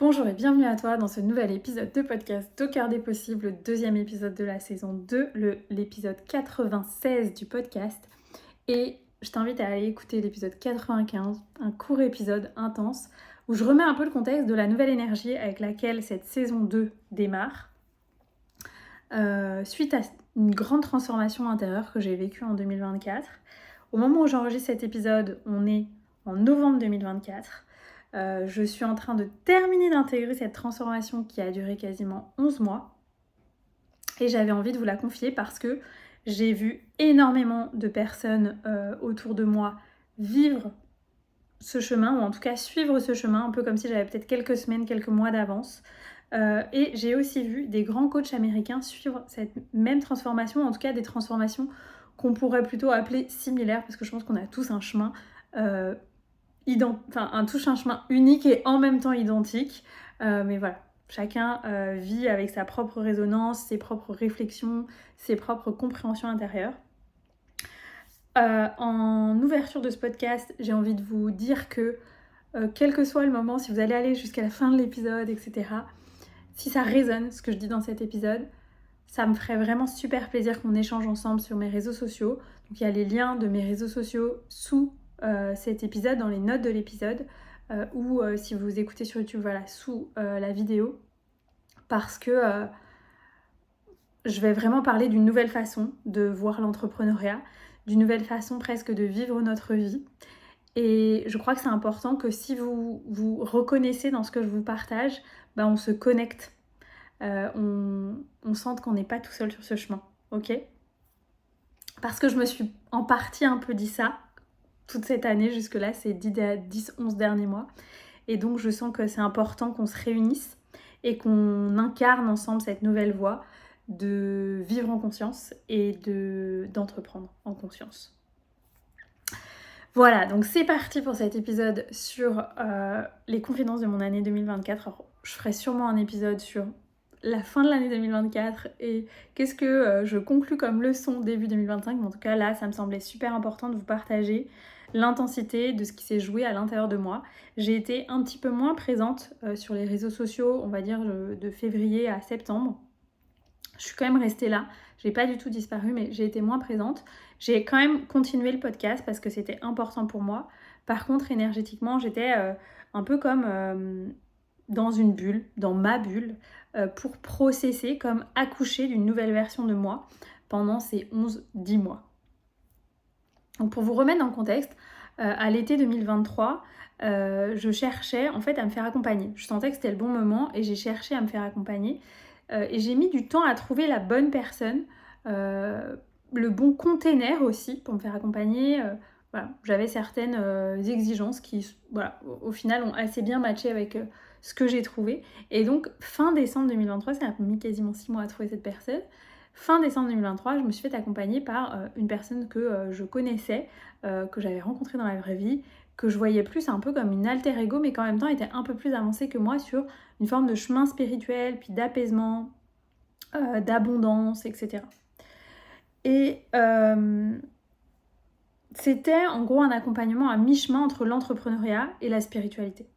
Bonjour et bienvenue à toi dans ce nouvel épisode de podcast Au cœur des possibles, le deuxième épisode de la saison 2, l'épisode 96 du podcast. Et je t'invite à aller écouter l'épisode 95, un court épisode intense, où je remets un peu le contexte de la nouvelle énergie avec laquelle cette saison 2 démarre, suite à une grande transformation intérieure que j'ai vécue en 2024. Au moment où j'enregistre cet épisode, on est en novembre 2024. Je suis en train de terminer d'intégrer cette transformation qui a duré quasiment 11 mois. Et j'avais envie de vous la confier parce que j'ai vu énormément de personnes autour de moi vivre ce chemin, ou en tout cas suivre ce chemin, un peu comme si j'avais peut-être quelques semaines, quelques mois d'avance. Et j'ai aussi vu des grands coachs américains suivre cette même transformation, en tout cas des transformations qu'on pourrait plutôt appeler similaires, parce que je pense qu'on a tous un chemin un chemin unique et en même temps identique. Mais voilà, chacun vit avec sa propre résonance, ses propres réflexions, ses propres compréhensions intérieures. En ouverture de ce podcast, j'ai envie de vous dire que quel que soit le moment, si vous allez aller jusqu'à la fin de l'épisode, etc., si ça résonne, ce que je dis dans cet épisode, ça me ferait vraiment super plaisir qu'on échange ensemble sur mes réseaux sociaux. Donc il y a les liens de mes réseaux sociaux sous cet épisode, dans les notes de l'épisode, ou si vous écoutez sur YouTube, voilà, sous la vidéo, parce que je vais vraiment parler d'une nouvelle façon de voir l'entrepreneuriat, d'une nouvelle façon presque de vivre notre vie. Et je crois que c'est important que si vous vous reconnaissez dans ce que je vous partage, on se connecte, on sente qu'on n'est pas tout seul sur ce chemin, ok ? Parce que je me suis en partie un peu dit ça toute cette année jusque-là, ces 10-11 derniers mois. Et donc je sens que c'est important qu'on se réunisse et qu'on incarne ensemble cette nouvelle voie de vivre en conscience et d'entreprendre en conscience. Voilà, donc c'est parti pour cet épisode sur les confidences de mon année 2024. Alors, je ferai sûrement un épisode sur la fin de l'année 2024 et qu'est-ce que je conclus comme leçon début 2025. Mais en tout cas, là, ça me semblait super important de vous partager l'intensité de ce qui s'est joué à l'intérieur de moi. J'ai été un petit peu moins présente sur les réseaux sociaux, on va dire de février à septembre. Je suis quand même restée là, j'ai pas du tout disparu, mais j'ai été moins présente. J'ai quand même continué le podcast parce que c'était important pour moi. Par contre, énergétiquement, j'étais un peu comme dans une bulle, dans ma bulle, pour processer, comme accoucher d'une nouvelle version de moi pendant ces 11-10 mois. Donc pour vous remettre dans le contexte, à l'été 2023, je cherchais en fait à me faire accompagner. Je sentais que c'était le bon moment et j'ai cherché à me faire accompagner. Et j'ai mis du temps à trouver la bonne personne, le bon container aussi pour me faire accompagner. Voilà. J'avais certaines exigences qui, voilà, au final, ont assez bien matché avec ce que j'ai trouvé. Et donc, fin décembre 2023, ça a mis quasiment 6 mois à trouver cette personne. Fin décembre 2023, je me suis fait accompagner par une personne que je connaissais, que j'avais rencontrée dans la vraie vie, que je voyais plus un peu comme une alter ego, mais qu'en même temps était un peu plus avancée que moi sur une forme de chemin spirituel, puis d'apaisement, d'abondance, etc. Et c'était en gros un accompagnement à mi-chemin entre l'entrepreneuriat et la spiritualité.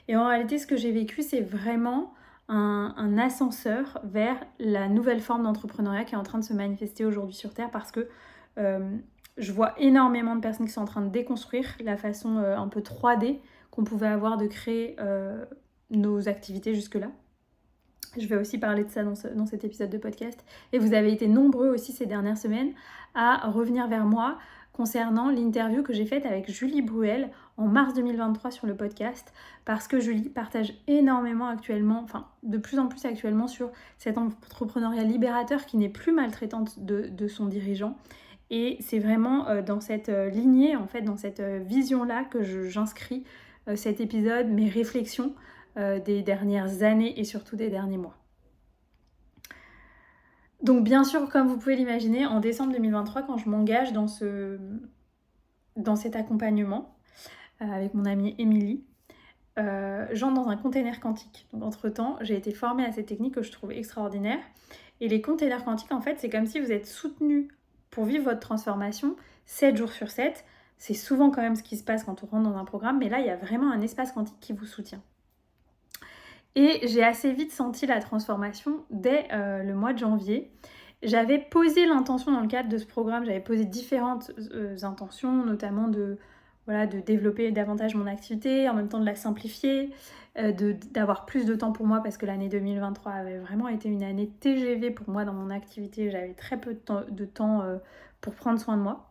Et en réalité, ce que j'ai vécu, c'est vraiment un ascenseur vers la nouvelle forme d'entrepreneuriat qui est en train de se manifester aujourd'hui sur Terre, parce que je vois énormément de personnes qui sont en train de déconstruire la façon un peu 3D qu'on pouvait avoir de créer nos activités jusque-là. Je vais aussi parler de ça dans cet épisode de podcast. Et vous avez été nombreux aussi ces dernières semaines à revenir vers moi concernant l'interview que j'ai faite avec Julie Bruel en mars 2023 sur le podcast, parce que Julie partage énormément actuellement, enfin de plus en plus actuellement, sur cet entrepreneuriat libérateur qui n'est plus maltraitante de son dirigeant. Et c'est vraiment dans cette lignée, en fait, dans cette vision-là que j'inscris cet épisode, mes réflexions des dernières années et surtout des derniers mois. Donc bien sûr, comme vous pouvez l'imaginer, en décembre 2023, quand je m'engage dans cet accompagnement avec mon amie Émilie, j'entre dans un container quantique. Donc entre-temps, j'ai été formée à cette technique que je trouve extraordinaire. Et les containers quantiques, en fait, c'est comme si vous êtes soutenu pour vivre votre transformation 7 jours sur 7. C'est souvent quand même ce qui se passe quand on rentre dans un programme, mais là, il y a vraiment un espace quantique qui vous soutient. Et j'ai assez vite senti la transformation dès le mois de janvier. J'avais posé l'intention dans le cadre de ce programme, j'avais posé différentes intentions, notamment de développer davantage mon activité, en même temps de la simplifier, d'avoir plus de temps pour moi parce que l'année 2023 avait vraiment été une année TGV pour moi dans mon activité. J'avais très peu de temps pour prendre soin de moi.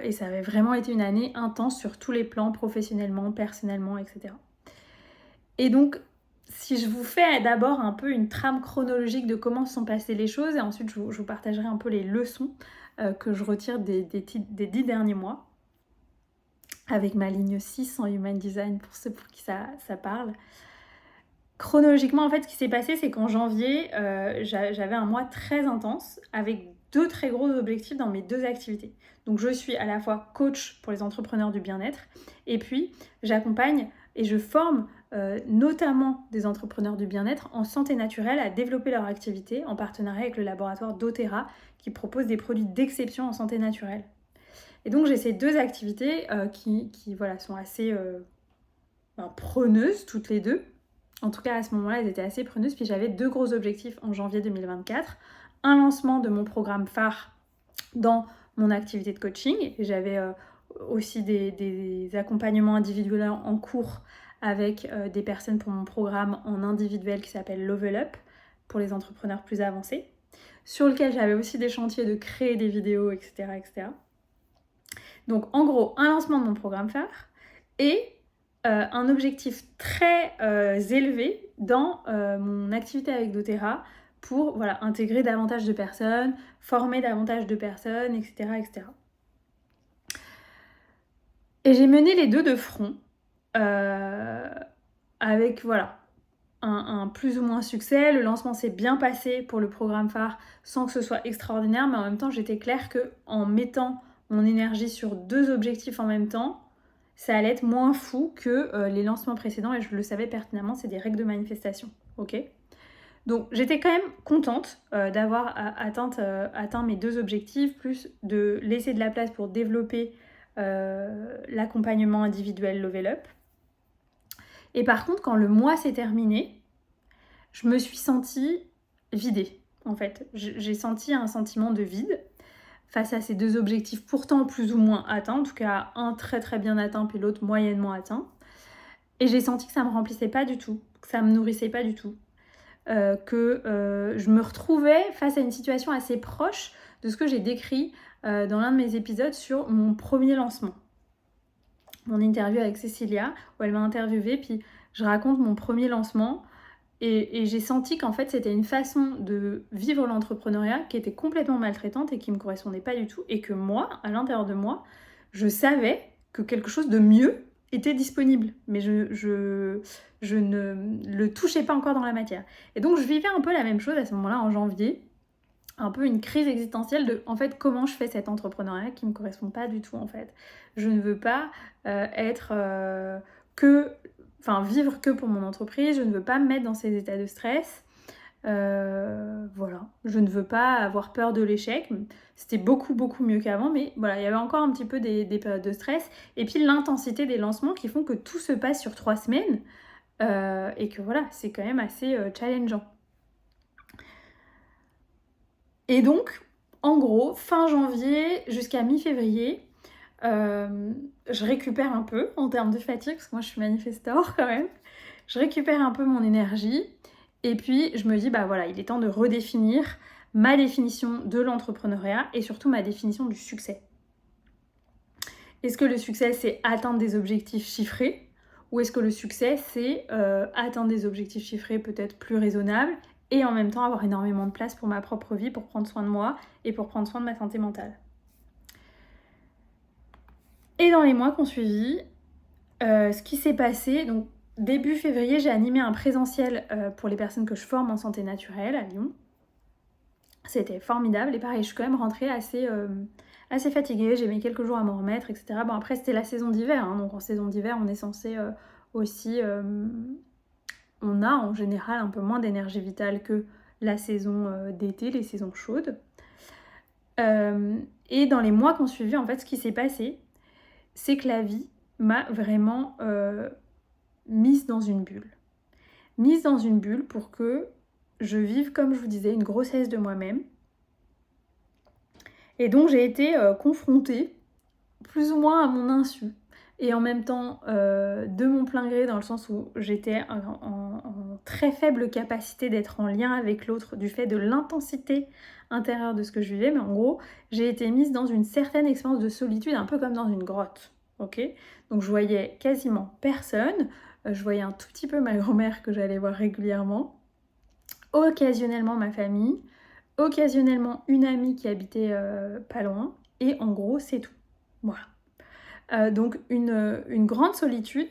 Et ça avait vraiment été une année intense sur tous les plans, professionnellement, personnellement, etc. Et donc, si je vous fais d'abord un peu une trame chronologique de comment se sont passées les choses, et ensuite je vous partagerai un peu les leçons que je retire des 10 derniers mois, avec ma ligne 6 en Human Design, pour ceux pour qui ça parle. Chronologiquement, en fait, ce qui s'est passé, c'est qu'en janvier, j'avais un mois très intense, avec 2 très gros objectifs dans mes 2 activités. Donc je suis à la fois coach pour les entrepreneurs du bien-être, et puis j'accompagne et je forme notamment des entrepreneurs du bien-être en santé naturelle à développer leur activité en partenariat avec le laboratoire doTERRA qui propose des produits d'exception en santé naturelle. Et donc j'ai ces 2 activités qui sont assez preneuses toutes les deux. En tout cas à ce moment-là elles étaient assez preneuses. Puis j'avais 2 gros objectifs en janvier 2024. Un lancement de mon programme phare dans mon activité de coaching. Et j'avais aussi des accompagnements individuels en cours avec des personnes pour mon programme en individuel qui s'appelle Level Up pour les entrepreneurs plus avancés, sur lequel j'avais aussi des chantiers de créer des vidéos, etc. etc. Donc en gros, un lancement de mon programme phare et un objectif très élevé dans mon activité avec doTERRA pour intégrer davantage de personnes, former davantage de personnes, etc. etc. Et j'ai mené les 2 de front avec un plus ou moins succès. Le lancement s'est bien passé pour le programme phare sans que ce soit extraordinaire, mais en même temps j'étais claire qu'en mettant mon énergie sur 2 objectifs en même temps, ça allait être moins fou que les lancements précédents, et je le savais pertinemment, c'est des règles de manifestation, ok ? Donc j'étais quand même contente d'avoir atteint mes 2 objectifs, plus de laisser de la place pour développer l'accompagnement individuel Level Up. Et par contre, quand le mois s'est terminé, je me suis sentie vidée, en fait. J'ai senti un sentiment de vide face à ces 2 objectifs pourtant plus ou moins atteints, en tout cas un très très bien atteint puis l'autre moyennement atteint. Et j'ai senti que ça me remplissait pas du tout, que ça me nourrissait pas du tout. Que je me retrouvais face à une situation assez proche de ce que j'ai décrit dans l'un de mes épisodes sur mon premier lancement. Mon interview avec Cécilia, où elle m'a interviewée, puis je raconte mon premier lancement, et j'ai senti qu'en fait c'était une façon de vivre l'entrepreneuriat qui était complètement maltraitante et qui me correspondait pas du tout, et que moi, à l'intérieur de moi, je savais que quelque chose de mieux était disponible, mais je ne le touchais pas encore dans la matière. Et donc je vivais un peu la même chose à ce moment-là en janvier, un peu une crise existentielle de en fait comment je fais cet entrepreneuriat qui me correspond pas du tout en fait. Je ne veux pas vivre que pour mon entreprise, je ne veux pas me mettre dans ces états de stress. Je ne veux pas avoir peur de l'échec. C'était beaucoup mieux qu'avant, mais il y avait encore un petit peu des périodes de stress, et puis l'intensité des lancements qui font que tout se passe sur 3 semaines, et que c'est quand même assez challengeant. Et donc en gros fin janvier jusqu'à mi-février, je récupère un peu en termes de fatigue, parce que moi je suis manifestor quand même. Je récupère un peu mon énergie. Et puis, je me dis, il est temps de redéfinir ma définition de l'entrepreneuriat et surtout ma définition du succès. Est-ce que le succès, c'est atteindre des objectifs chiffrés, ou est-ce que le succès, c'est atteindre des objectifs chiffrés peut-être plus raisonnables et en même temps avoir énormément de place pour ma propre vie, pour prendre soin de moi et pour prendre soin de ma santé mentale. Et dans les mois qui ont suivi, ce qui s'est passé, donc début février, j'ai animé un présentiel pour les personnes que je forme en santé naturelle à Lyon. C'était formidable, et pareil, je suis quand même rentrée assez fatiguée, j'ai mis quelques jours à m'en remettre, etc. Bon, après, c'était la saison d'hiver, hein, donc en saison d'hiver, on est censé aussi... on a en général un peu moins d'énergie vitale que la saison d'été, les saisons chaudes. Et dans les mois qui ont suivi, en fait, ce qui s'est passé, c'est que la vie m'a vraiment mise dans une bulle. Mise dans une bulle pour que je vive, comme je vous disais, une grossesse de moi-même. Et donc j'ai été confrontée, plus ou moins à mon insu, et en même temps de mon plein gré, dans le sens où j'étais en très faible capacité d'être en lien avec l'autre, du fait de l'intensité intérieure de ce que je vivais, mais en gros, j'ai été mise dans une certaine expérience de solitude, un peu comme dans une grotte, ok ? Donc je voyais quasiment personne, je voyais un tout petit peu ma grand-mère que j'allais voir régulièrement, occasionnellement ma famille, occasionnellement une amie qui habitait pas loin, et en gros c'est tout. Voilà. Donc une grande solitude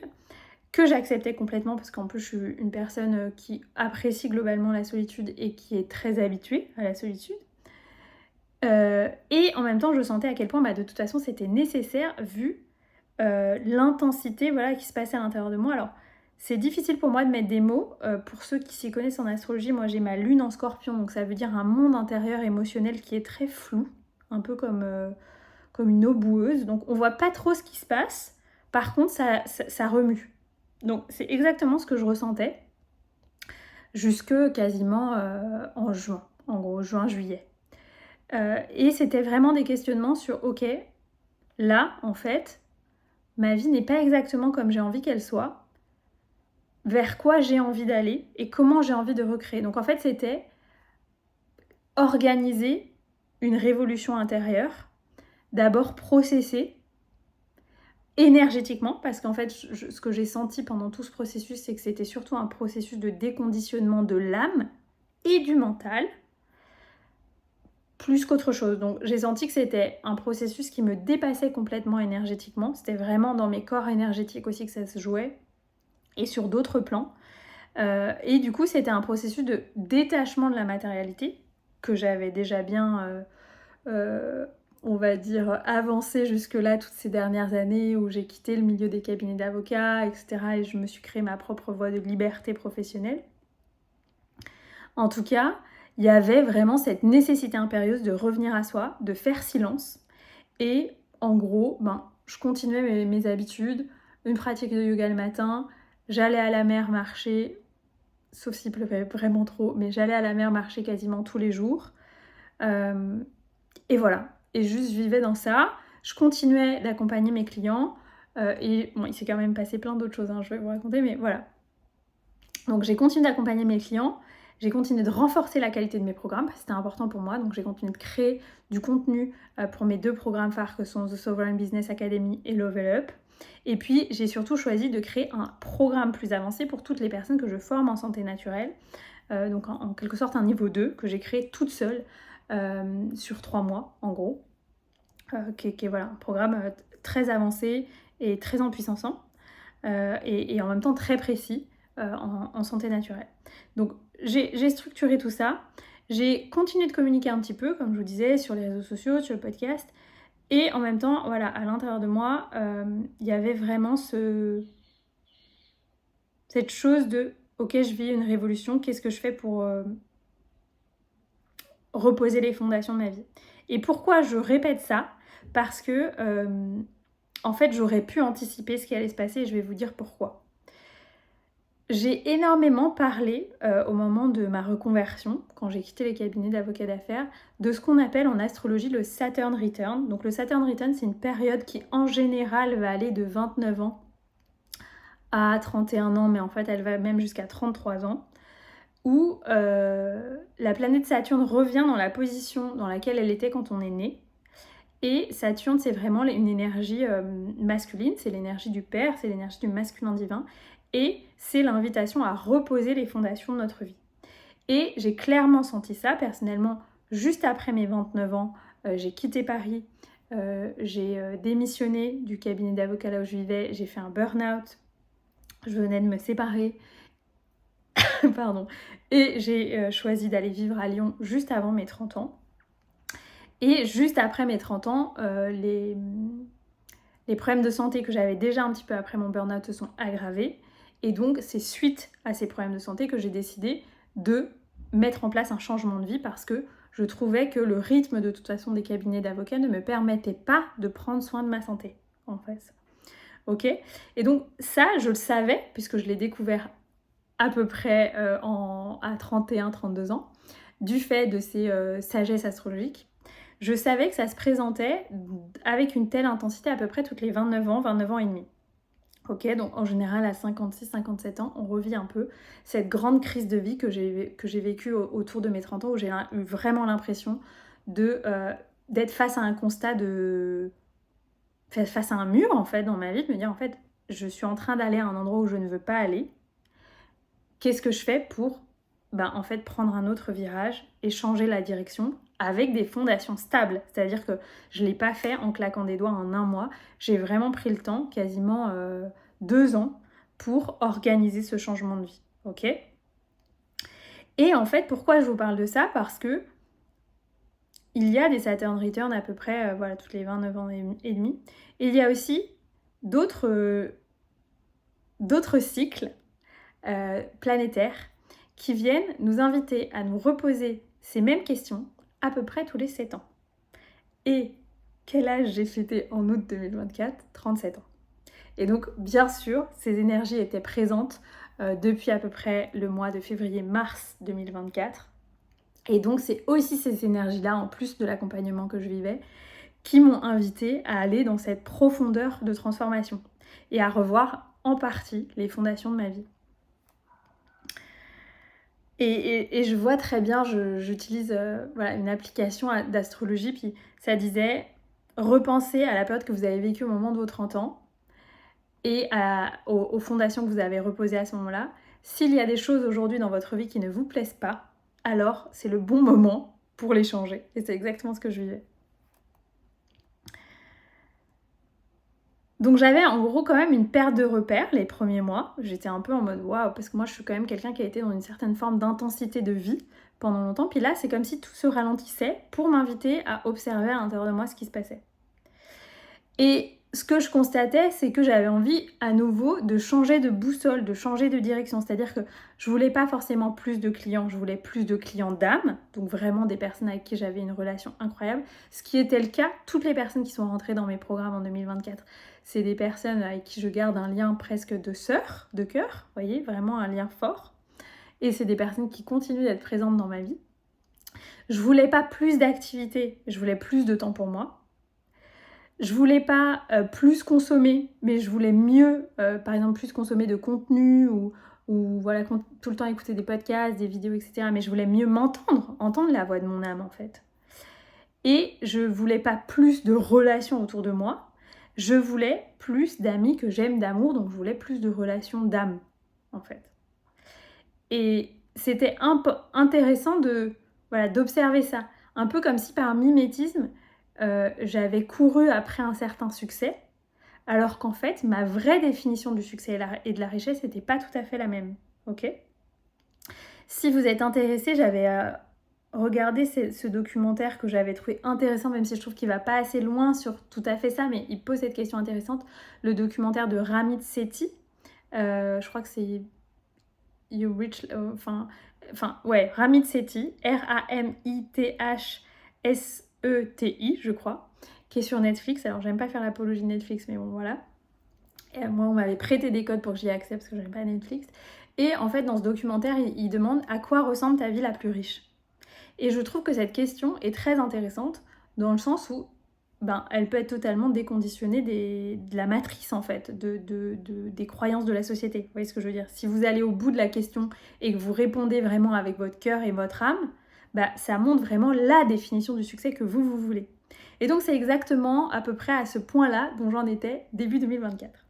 que j'acceptais complètement, parce qu'en plus je suis une personne qui apprécie globalement la solitude et qui est très habituée à la solitude. Et en même temps je sentais à quel point de toute façon c'était nécessaire vu l'intensité qui se passait à l'intérieur de moi. Alors c'est difficile pour moi de mettre des mots. Pour ceux qui s'y connaissent en astrologie, moi j'ai ma lune en Scorpion, donc ça veut dire un monde intérieur émotionnel qui est très flou, un peu comme une eau boueuse. Donc on voit pas trop ce qui se passe, par contre ça remue. Donc c'est exactement ce que je ressentais jusque quasiment en juin, en gros juin-juillet. Et c'était vraiment des questionnements sur ok, là en fait, ma vie n'est pas exactement comme j'ai envie qu'elle soit, vers quoi j'ai envie d'aller et comment j'ai envie de recréer. Donc en fait, c'était organiser une révolution intérieure, d'abord processer énergétiquement, parce qu'en fait, ce que j'ai senti pendant tout ce processus, c'est que c'était surtout un processus de déconditionnement de l'âme et du mental, plus qu'autre chose. Donc j'ai senti que c'était un processus qui me dépassait complètement énergétiquement. C'était vraiment dans mes corps énergétiques aussi que ça se jouait, et sur d'autres plans. Et du coup, c'était un processus de détachement de la matérialité que j'avais déjà bien, on va dire, avancé jusque-là toutes ces dernières années où j'ai quitté le milieu des cabinets d'avocats, etc. Et je me suis créé ma propre voie de liberté professionnelle. En tout cas, il y avait vraiment cette nécessité impérieuse de revenir à soi, de faire silence. Et en gros, je continuais mes habitudes, une pratique de yoga le matin, j'allais à la mer marcher, sauf s'il pleuvait vraiment trop, mais j'allais à la mer marcher quasiment tous les jours. Et voilà, et juste je vivais dans ça. Je continuais d'accompagner mes clients, et bon, il s'est quand même passé plein d'autres choses, je vais vous raconter, mais voilà. Donc j'ai continué d'accompagner mes clients, j'ai continué de renforcer la qualité de mes programmes, parce que c'était important pour moi, donc j'ai continué de créer du contenu pour mes 2 programmes phares que sont The Sovereign Business Academy et Level Up. Et puis j'ai surtout choisi de créer un programme plus avancé pour toutes les personnes que je forme en santé naturelle, donc en quelque sorte un niveau 2 que j'ai créé toute seule sur 3 mois en gros, qui est un programme très avancé et très empuissançant, et en même temps très précis en santé naturelle. Donc j'ai structuré tout ça, j'ai continué de communiquer un petit peu, comme je vous disais, sur les réseaux sociaux, sur le podcast, et en même temps, à l'intérieur de moi, il y avait vraiment cette chose de ok, je vis une révolution, qu'est-ce que je fais pour reposer les fondations de ma vie. Et pourquoi je répète ça ? Parce que en fait, j'aurais pu anticiper ce qui allait se passer, et je vais vous dire pourquoi. J'ai énormément parlé au moment de ma reconversion, quand j'ai quitté les cabinets d'avocats d'affaires, de ce qu'on appelle en astrologie le Saturn Return. Donc le Saturn Return, c'est une période qui en général va aller de 29 ans à 31 ans, mais en fait elle va même jusqu'à 33 ans, où la planète Saturne revient dans la position dans laquelle elle était quand on est né. Et Saturne, c'est vraiment une énergie masculine, c'est l'énergie du père, c'est l'énergie du masculin divin, et c'est l'invitation à reposer les fondations de notre vie. Et j'ai clairement senti ça, personnellement, juste après mes 29 ans, j'ai quitté Paris, j'ai démissionné du cabinet d'avocat là où je vivais, j'ai fait un burn-out, je venais de me séparer, pardon, et j'ai choisi d'aller vivre à Lyon juste avant mes 30 ans. Et juste après mes 30 ans, les problèmes de santé que j'avais déjà un petit peu après mon burn-out se sont aggravés. Et donc, c'est suite à ces problèmes de santé que j'ai décidé de mettre en place un changement de vie, parce que je trouvais que le rythme de toute façon des cabinets d'avocats ne me permettait pas de prendre soin de ma santé, en fait. ok ? Et donc ça, je le savais, puisque je l'ai découvert à peu près à 31-32 ans, du fait de ces sagesses astrologiques. Je savais que ça se présentait avec une telle intensité à peu près toutes les 29 ans et demi. Ok, donc en général à 56-57 ans, on revit un peu cette grande crise de vie que j'ai vécue autour de mes 30 ans, où j'ai eu vraiment l'impression d'être face à un constat face à un mur en fait dans ma vie, de me dire en fait je suis en train d'aller à un endroit où je ne veux pas aller. Qu'est-ce que je fais pour en fait prendre un autre virage et changer la direction avec des fondations stables. C'est-à-dire que je ne l'ai pas fait en claquant des doigts en un mois. J'ai vraiment pris le temps, quasiment 2 ans, pour organiser ce changement de vie. Ok ? Et en fait, pourquoi je vous parle de ça ? Parce que il y a des Saturn Return à peu près toutes les 29 ans et demi. Et il y a aussi d'autres cycles planétaires qui viennent nous inviter à nous reposer ces mêmes questions à peu près tous les 7 ans. Et quel âge j'ai fêté en août 2024 ? 37 ans. Et donc, bien sûr, ces énergies étaient présentes depuis à peu près le mois de février-mars 2024. Et donc, c'est aussi ces énergies-là, en plus de l'accompagnement que je vivais, qui m'ont invitée à aller dans cette profondeur de transformation et à revoir en partie les fondations de ma vie. Et je vois très bien, j'utilise une application d'astrologie, puis ça disait « Repensez à la période que vous avez vécue au moment de vos 30 ans et aux fondations que vous avez reposées à ce moment-là. S'il y a des choses aujourd'hui dans votre vie qui ne vous plaisent pas, alors c'est le bon moment pour les changer. » Et c'est exactement ce que je vivais. Donc j'avais en gros quand même une perte de repères les premiers mois. J'étais un peu en mode waouh, parce que moi je suis quand même quelqu'un qui a été dans une certaine forme d'intensité de vie pendant longtemps. Puis là c'est comme si tout se ralentissait pour m'inviter à observer à l'intérieur de moi ce qui se passait. Et ce que je constatais, c'est que j'avais envie à nouveau de changer de boussole, de changer de direction. C'est-à-dire que je voulais pas forcément plus de clients, je voulais plus de clients d'âme, donc vraiment des personnes avec qui j'avais une relation incroyable. Ce qui était le cas, toutes les personnes qui sont rentrées dans mes programmes en 2024, c'est des personnes avec qui je garde un lien presque de sœur, de cœur, vous voyez, vraiment un lien fort. Et c'est des personnes qui continuent d'être présentes dans ma vie. Je voulais pas plus d'activités, je voulais plus de temps pour moi. Je voulais pas plus consommer, mais je voulais mieux, par exemple, plus consommer de contenu ou voilà, tout le temps écouter des podcasts, des vidéos, etc. Mais je voulais mieux entendre la voix de mon âme en fait. Et je voulais pas plus de relations autour de moi, je voulais plus d'amis que j'aime, d'amour, donc je voulais plus de relations d'âme en fait. Et c'était intéressant d'observer ça, un peu comme si par mimétisme, j'avais couru après un certain succès, alors qu'en fait, ma vraie définition du succès et de la richesse n'était pas tout à fait la même. Ok ? Si vous êtes intéressé, j'avais regardé ce documentaire que j'avais trouvé intéressant, même si je trouve qu'il ne va pas assez loin sur tout à fait ça, mais il pose cette question intéressante, le documentaire de Ramit Sethi. Je crois que c'est You Rich... Ramit Sethi, R-A-M-I-T-H-S-E-T-I, je crois, qui est sur Netflix. Alors, j'aime pas faire l'apologie de Netflix, mais bon, voilà. Et moi, on m'avait prêté des codes pour que j'y accède parce que j'aime pas Netflix. Et en fait, dans ce documentaire, il demande à quoi ressemble ta vie la plus riche. Et je trouve que cette question est très intéressante dans le sens où elle peut être totalement déconditionnée de la matrice en fait, des croyances de la société. Vous voyez ce que je veux dire ? Si vous allez au bout de la question et que vous répondez vraiment avec votre cœur et votre âme, ça montre vraiment la définition du succès que vous voulez. Et donc c'est exactement à peu près à ce point-là dont j'en étais début 2024.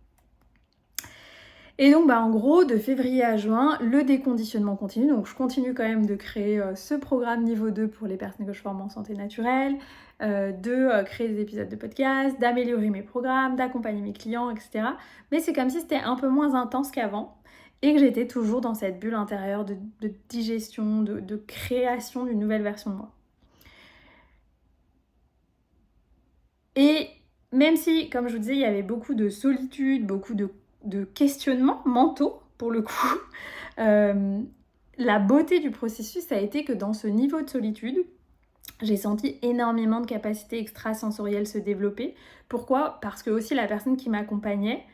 Et donc en gros, de février à juin, le déconditionnement continue. Donc je continue quand même de créer ce programme niveau 2 pour les personnes que je forme en santé naturelle, de créer des épisodes de podcast, d'améliorer mes programmes, d'accompagner mes clients, etc. Mais c'est comme si c'était un peu moins intense qu'avant et que j'étais toujours dans cette bulle intérieure de digestion, de création d'une nouvelle version de moi. Et même si, comme je vous disais, il y avait beaucoup de solitude, beaucoup de questionnements mentaux, pour le coup, la beauté du processus a été que dans ce niveau de solitude, j'ai senti énormément de capacités extrasensorielles se développer. Pourquoi ? Parce que aussi la personne qui m'accompagnait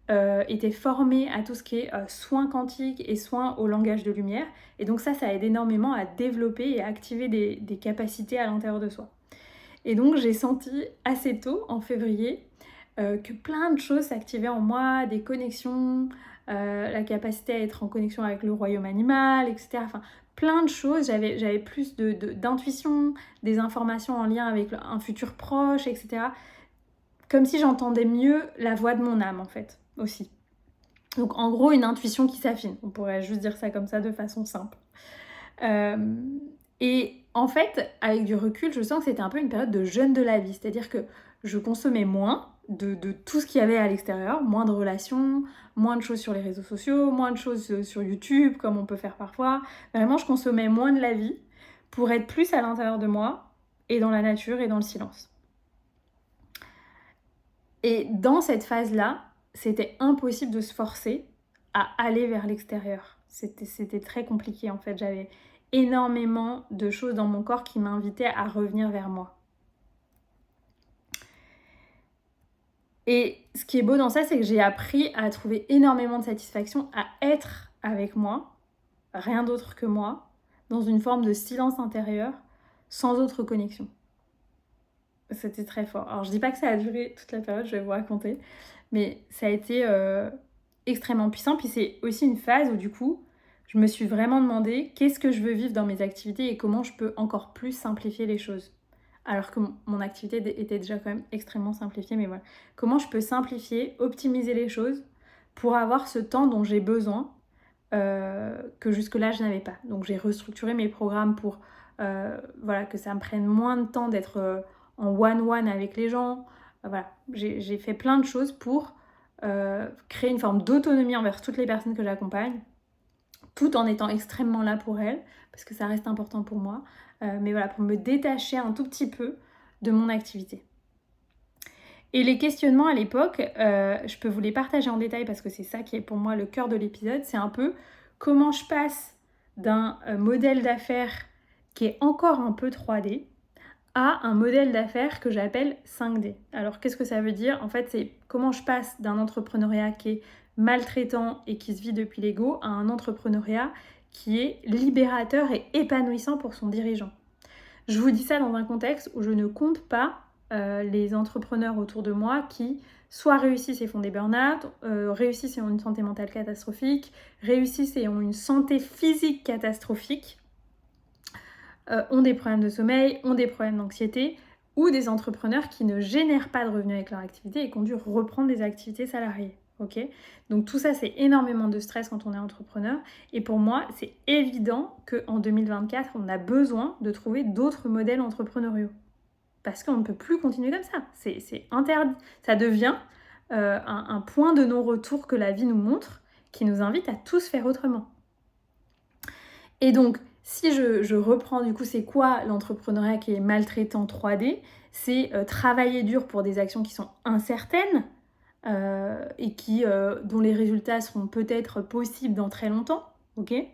était formée à tout ce qui est soins quantiques et soins au langage de lumière. Et donc ça aide énormément à développer et à activer des capacités à l'intérieur de soi. Et donc j'ai senti assez tôt, en février, que plein de choses s'activaient en moi, des connexions, la capacité à être en connexion avec le royaume animal, etc. Enfin, plein de choses. J'avais plus d'intuition, des informations en lien avec un futur proche, etc. Comme si j'entendais mieux la voix de mon âme, en fait, aussi. Donc en gros, une intuition qui s'affine. On pourrait juste dire ça comme ça de façon simple. Et en fait, avec du recul, je sens que c'était un peu une période de jeûne de la vie. C'est-à-dire que je consommais moins de tout ce qu'il y avait à l'extérieur, moins de relations, moins de choses sur les réseaux sociaux, moins de choses sur YouTube, comme on peut faire parfois. Vraiment, je consommais moins de la vie pour être plus à l'intérieur de moi et dans la nature et dans le silence. Et dans cette phase-là, c'était impossible de se forcer à aller vers l'extérieur. C'était très compliqué en fait. J'avais énormément de choses dans mon corps qui m'invitaient à revenir vers moi. Et ce qui est beau dans ça, c'est que j'ai appris à trouver énormément de satisfaction à être avec moi, rien d'autre que moi, dans une forme de silence intérieur, sans autre connexion. C'était très fort. Alors je dis pas que ça a duré toute la période, je vais vous raconter, mais ça a été extrêmement puissant. Puis c'est aussi une phase où du coup, je me suis vraiment demandé qu'est-ce que je veux vivre dans mes activités et comment je peux encore plus simplifier les choses. Alors que mon activité était déjà quand même extrêmement simplifiée, mais voilà. Comment je peux simplifier, optimiser les choses pour avoir ce temps dont j'ai besoin que jusque-là je n'avais pas. Donc j'ai restructuré mes programmes pour voilà, que ça me prenne moins de temps d'être en one-one avec les gens. Voilà, j'ai fait plein de choses pour créer une forme d'autonomie envers toutes les personnes que j'accompagne, tout en étant extrêmement là pour elles, parce que ça reste important pour moi. Mais voilà, pour me détacher un tout petit peu de mon activité. Et les questionnements à l'époque, je peux vous les partager en détail parce que c'est ça qui est pour moi le cœur de l'épisode. C'est un peu comment je passe d'un modèle d'affaires qui est encore un peu 3D à un modèle d'affaires que j'appelle 5D. Alors qu'est-ce que ça veut dire ? En fait, c'est comment je passe d'un entrepreneuriat qui est maltraitant et qui se vit depuis l'ego à un entrepreneuriat qui est libérateur et épanouissant pour son dirigeant. Je vous dis ça dans un contexte où je ne compte pas les entrepreneurs autour de moi qui soit réussissent et font des burn-out, réussissent et ont une santé mentale catastrophique, réussissent et ont une santé physique catastrophique, ont des problèmes de sommeil, ont des problèmes d'anxiété, ou des entrepreneurs qui ne génèrent pas de revenus avec leur activité et qui ont dû reprendre des activités salariées. Okay ? Donc tout ça, c'est énormément de stress quand on est entrepreneur. Et pour moi, c'est évident qu'en 2024, on a besoin de trouver d'autres modèles entrepreneuriaux. Parce qu'on ne peut plus continuer comme ça. C'est interdit. Ça devient un point de non-retour que la vie nous montre, qui nous invite à tous faire autrement. Et donc, si je reprends du coup, c'est quoi l'entrepreneuriat qui est maltraitant 3D ? C'est travailler dur pour des actions qui sont incertaines et dont les résultats seront peut-être possibles dans très longtemps. Okay ?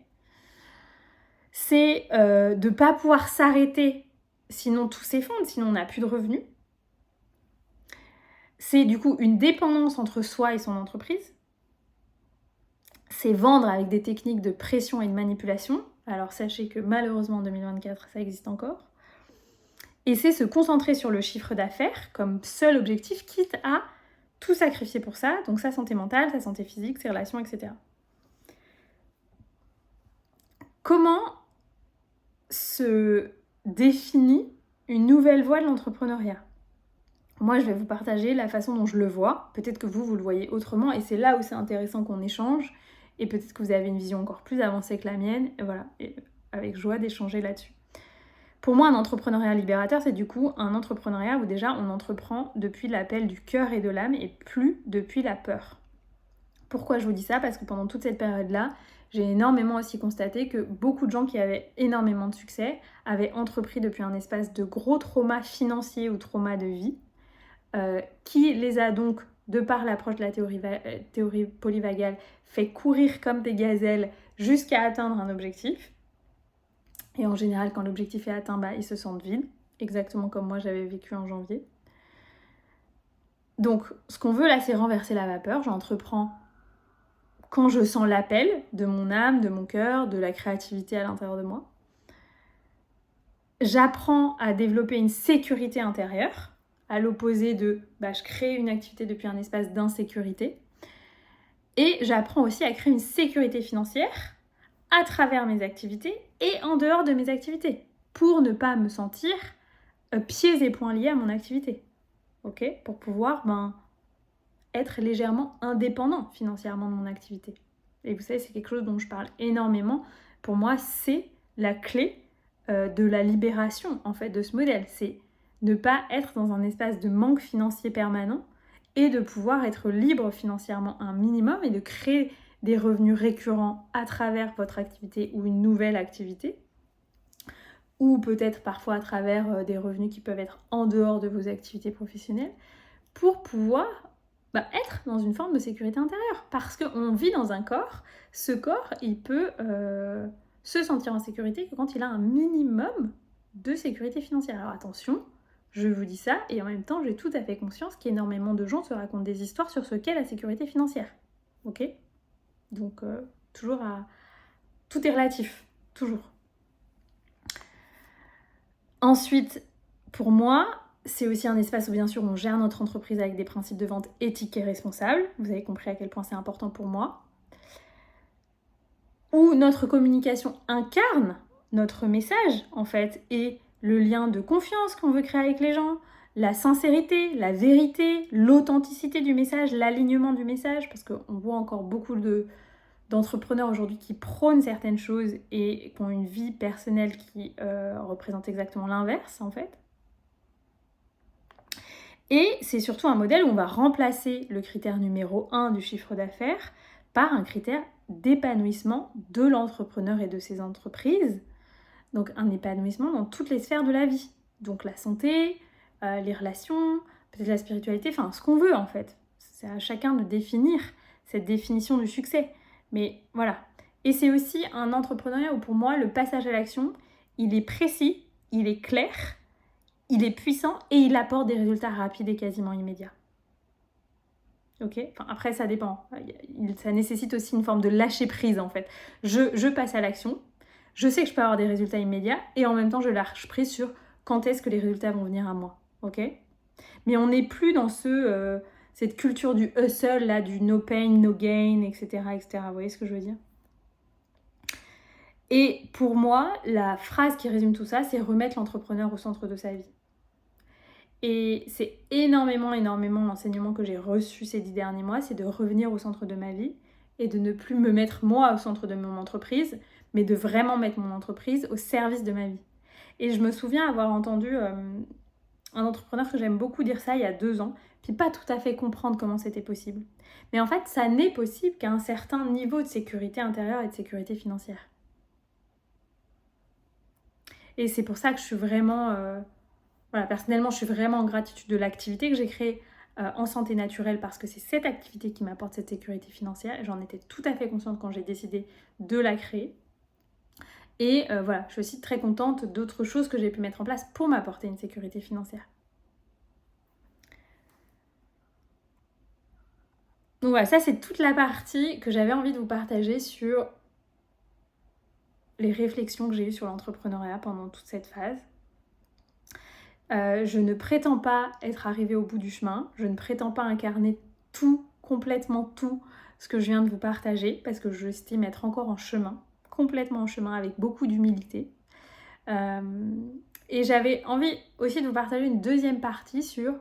C'est de ne pas pouvoir s'arrêter, sinon tout s'effondre, sinon on n'a plus de revenus. C'est du coup une dépendance entre soi et son entreprise. C'est vendre avec des techniques de pression et de manipulation. Alors sachez que malheureusement en 2024, ça existe encore. Et c'est se concentrer sur le chiffre d'affaires comme seul objectif, quitte à tout sacrifier pour ça. Donc sa santé mentale, sa santé physique, ses relations, etc. Comment se définit une nouvelle voie de l'entrepreneuriat ? Moi, je vais vous partager la façon dont je le vois. Peut-être que vous le voyez autrement. Et c'est là où c'est intéressant qu'on échange. Et peut-être que vous avez une vision encore plus avancée que la mienne. Et voilà, et avec joie d'échanger là-dessus. Pour moi, un entrepreneuriat libérateur, c'est du coup un entrepreneuriat où déjà on entreprend depuis l'appel du cœur et de l'âme et plus depuis la peur. Pourquoi je vous dis ça ? Parce que pendant toute cette période-là, j'ai énormément aussi constaté que beaucoup de gens qui avaient énormément de succès avaient entrepris depuis un espace de gros trauma financier ou trauma de vie, qui les a donc, de par l'approche de la théorie polyvagale, fait courir comme des gazelles jusqu'à atteindre un objectif. Et en général, quand l'objectif est atteint, ils se sentent vides, exactement comme moi j'avais vécu en janvier. Donc, ce qu'on veut là, c'est renverser la vapeur. J'entreprends quand je sens l'appel de mon âme, de mon cœur, de la créativité à l'intérieur de moi. J'apprends à développer une sécurité intérieure, à l'opposé de je crée une activité depuis un espace d'insécurité. Et j'apprends aussi à créer une sécurité financière à travers mes activités et en dehors de mes activités, pour ne pas me sentir pieds et poings liés à mon activité. Ok ? Pour pouvoir être légèrement indépendant financièrement de mon activité. Et vous savez, c'est quelque chose dont je parle énormément. Pour moi, c'est la clé de la libération en fait de ce modèle. C'est ne pas être dans un espace de manque financier permanent et de pouvoir être libre financièrement un minimum et de créer des revenus récurrents à travers votre activité ou une nouvelle activité, ou peut-être parfois à travers des revenus qui peuvent être en dehors de vos activités professionnelles, pour pouvoir être dans une forme de sécurité intérieure. Parce qu'on vit dans un corps, ce corps, il peut se sentir en sécurité que quand il a un minimum de sécurité financière. Alors attention, je vous dis ça, et en même temps, j'ai tout à fait conscience qu'énormément de gens se racontent des histoires sur ce qu'est la sécurité financière. Ok ? Donc, toujours tout est relatif, toujours. Ensuite, pour moi, c'est aussi un espace où, bien sûr, on gère notre entreprise avec des principes de vente éthiques et responsables. Vous avez compris à quel point c'est important pour moi. Où notre communication incarne notre message, en fait, et le lien de confiance qu'on veut créer avec les gens, la sincérité, la vérité, l'authenticité du message, l'alignement du message, parce qu'on voit encore beaucoup d'entrepreneurs aujourd'hui qui prônent certaines choses et qui ont une vie personnelle qui représente exactement l'inverse, en fait. Et c'est surtout un modèle où on va remplacer le critère numéro 1 du chiffre d'affaires par un critère d'épanouissement de l'entrepreneur et de ses entreprises. Donc un épanouissement dans toutes les sphères de la vie. Donc la santé, les relations, peut-être la spiritualité, enfin ce qu'on veut en fait. C'est à chacun de définir cette définition du succès. Mais voilà. Et c'est aussi un entrepreneuriat où pour moi le passage à l'action, il est précis, il est clair, il est puissant et il apporte des résultats rapides et quasiment immédiats. Ok ? Après, ça dépend. Ça nécessite aussi une forme de lâcher prise en fait. Je passe à l'action, je sais que je peux avoir des résultats immédiats et en même temps, je lâche prise sur quand est-ce que les résultats vont venir à moi. Ok ? Mais on n'est plus dans cette culture du hustle, là, du no pain, no gain, etc., etc. Vous voyez ce que je veux dire ? Et pour moi, la phrase qui résume tout ça, c'est remettre l'entrepreneur au centre de sa vie. Et c'est énormément l'enseignement que j'ai reçu ces 10 derniers mois, c'est de revenir au centre de ma vie et de ne plus me mettre moi au centre de mon entreprise, mais de vraiment mettre mon entreprise au service de ma vie. Et je me souviens avoir entendu un entrepreneur que j'aime beaucoup dire ça il y a 2 ans, puis pas tout à fait comprendre comment c'était possible. Mais en fait, ça n'est possible qu'à un certain niveau de sécurité intérieure et de sécurité financière. Et c'est pour ça que je suis vraiment... personnellement, je suis vraiment en gratitude de l'activité que j'ai créée en santé naturelle parce que c'est cette activité qui m'apporte cette sécurité financière et j'en étais tout à fait consciente quand j'ai décidé de la créer. Et je suis aussi très contente d'autres choses que j'ai pu mettre en place pour m'apporter une sécurité financière. Donc voilà, ça c'est toute la partie que j'avais envie de vous partager sur les réflexions que j'ai eues sur l'entrepreneuriat pendant toute cette phase. Je ne prétends pas être arrivée au bout du chemin, je ne prétends pas incarner complètement tout ce que je viens de vous partager, parce que j'estime être encore en chemin, complètement en chemin, avec beaucoup d'humilité. Et j'avais envie aussi de vous partager une deuxième partie sur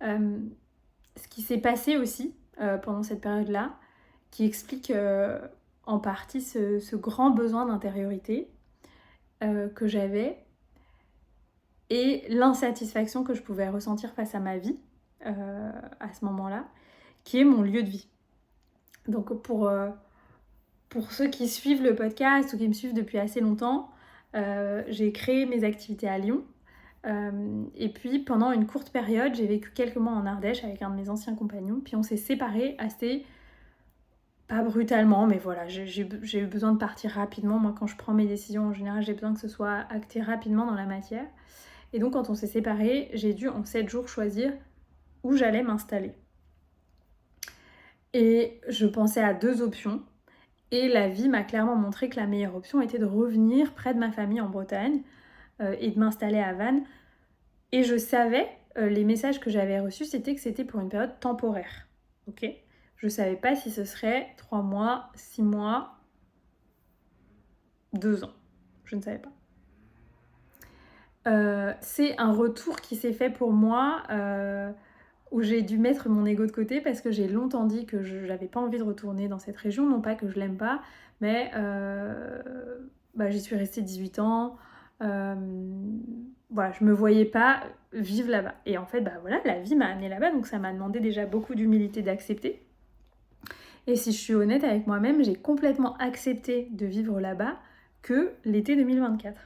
ce qui s'est passé aussi pendant cette période-là, qui explique en partie ce grand besoin d'intériorité que j'avais, et l'insatisfaction que je pouvais ressentir face à ma vie à ce moment-là, qui est mon lieu de vie. Donc pour ceux qui suivent le podcast ou qui me suivent depuis assez longtemps, j'ai créé mes activités à Lyon. Et puis pendant une courte période, j'ai vécu quelques mois en Ardèche avec un de mes anciens compagnons. Puis on s'est séparés assez... Pas brutalement, mais voilà, j'ai eu besoin de partir rapidement. Moi, quand je prends mes décisions, en général, j'ai besoin que ce soit acté rapidement dans la matière. Et donc, quand on s'est séparés, j'ai dû en 7 jours choisir où j'allais m'installer. Et je pensais à 2 options et la vie m'a clairement montré que la meilleure option était de revenir près de ma famille en Bretagne et de m'installer à Vannes. Et je savais, les messages que j'avais reçus, c'était que c'était pour une période temporaire. Ok ? Je ne savais pas si ce serait 3 mois, 6 mois, 2 ans. Je ne savais pas. C'est un retour qui s'est fait pour moi où j'ai dû mettre mon ego de côté parce que j'ai longtemps dit que je n'avais pas envie de retourner dans cette région. Non pas que je l'aime pas, mais j'y suis restée 18 ans. Voilà, je me voyais pas vivre là-bas. Et en fait, voilà, la vie m'a amenée là-bas, donc ça m'a demandé déjà beaucoup d'humilité d'accepter. Et si je suis honnête avec moi-même, j'ai complètement accepté de vivre là-bas que l'été 2024.